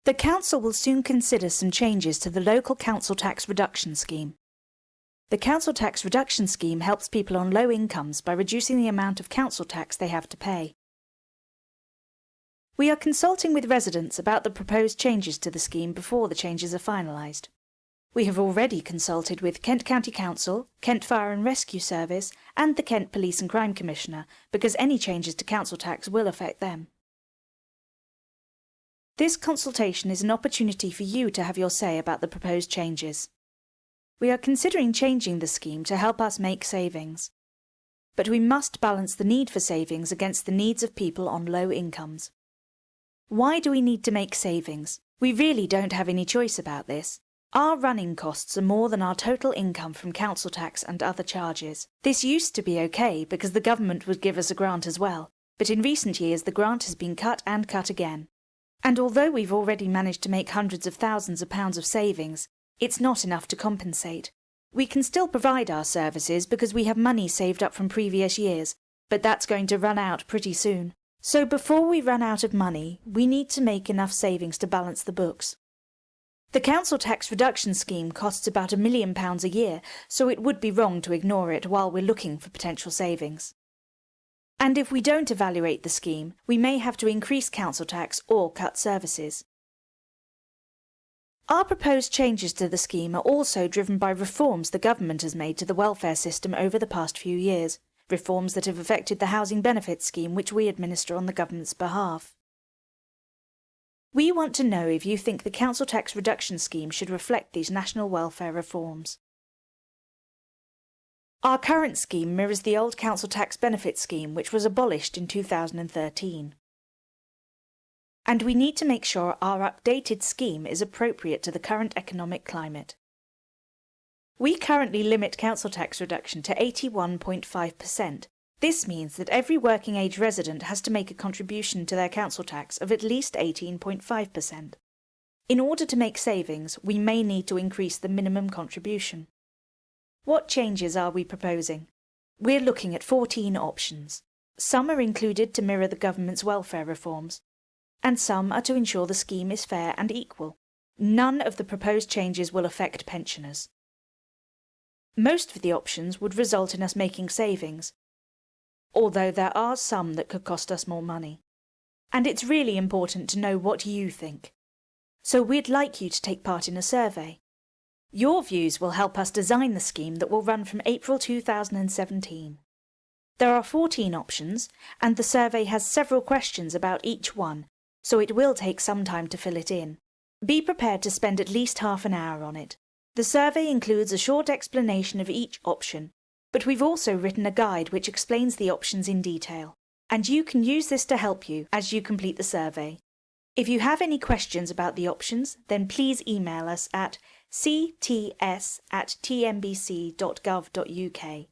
The Council will soon consider some changes to the local council tax reduction scheme. The council tax reduction scheme helps people on low incomes by reducing the amount of council tax they have to pay. We are consulting with residents about the proposed changes to the scheme before the changes are finalised. We have already consulted with Kent County Council, Kent Fire and Rescue Service and the Kent Police and Crime Commissioner because any changes to council tax will affect them. This consultation is an opportunity for you to have your say about the proposed changes. We are considering changing the scheme to help us make savings. But we must balance the need for savings against the needs of people on low incomes. Why do we need to make savings? We really don't have any choice about this. Our running costs are more than our total income from council tax and other charges. This used to be okay because the government would give us a grant as well, but in recent years the grant has been cut and cut again. And although we've already managed to make hundreds of thousands of pounds of savings, it's not enough to compensate. We can still provide our services because we have money saved up from previous years, but that's going to run out pretty soon. So before we run out of money, we need to make enough savings to balance the books. The council tax reduction scheme costs about £1 million a year, so it would be wrong to ignore it while we're looking for potential savings. And if we don't evaluate the scheme, we may have to increase council tax or cut services. Our proposed changes to the scheme are also driven by reforms the government has made to the welfare system over the past few years, reforms that have affected the housing benefits scheme which we administer on the government's behalf. We want to know if you think the council tax reduction scheme should reflect these national welfare reforms. Our current scheme mirrors the old council tax benefit scheme which was abolished in 2013. And we need to make sure our updated scheme is appropriate to the current economic climate. We currently limit council tax reduction to 81.5%. This means that every working age resident has to make a contribution to their council tax of at least 18.5%. In order to make savings, we may need to increase the minimum contribution. What changes are we proposing? We're looking at 14 options. Some are included to mirror the government's welfare reforms, and some are to ensure the scheme is fair and equal. None of the proposed changes will affect pensioners. Most of the options would result in us making savings, although there are some that could cost us more money. And it's really important to know what you think. So we'd like you to take part in a survey. Your views will help us design the scheme that will run from April 2017. There are 14 options, and the survey has several questions about each one, so it will take some time to fill it in. Be prepared to spend at least half an hour on it. The survey includes a short explanation of each option, but we've also written a guide which explains the options in detail, and you can use this to help you as you complete the survey. If you have any questions about the options, then please email us at cts@tmbc.gov.uk.